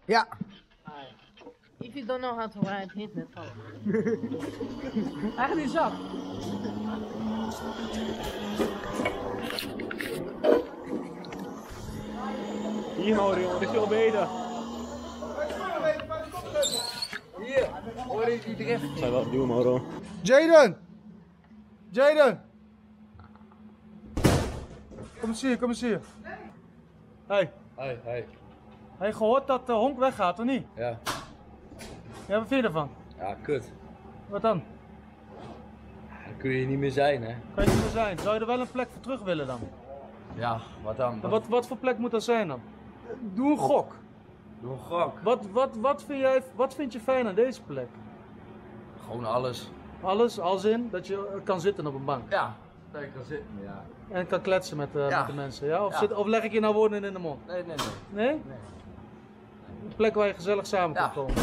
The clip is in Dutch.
Ja. If you don't know how to ride, hit net vallen. Hij gaat in zak. Hier hoor jongen, dit is veel beter. Hier, hoor je die drift. Zijn wel duwen hoor. Jaden! Jaden! Kom eens hier, kom eens hier. Hey. Hoi, hoi. Heb je gehoord dat de honk weggaat, of niet? Ja. Ja, wat vind je ervan? Ja, kut. Wat dan? Dan kun je niet meer zijn, hè? Kan je niet meer zijn. Zou je er wel een plek voor terug willen dan? Ja, wat dan? Wat voor plek moet dat zijn dan? Doe een gok. Doe een gok. Wat vind je fijn aan deze plek? Gewoon alles. Alles, als in dat je kan zitten op een bank. Ja, dat je kan zitten, ja. En kan kletsen met de mensen, ja? Of, Ja. of leg ik je nou woorden in de mond? Nee, nee, nee. Nee? Nee. Een plek waar je gezellig samen kan komen.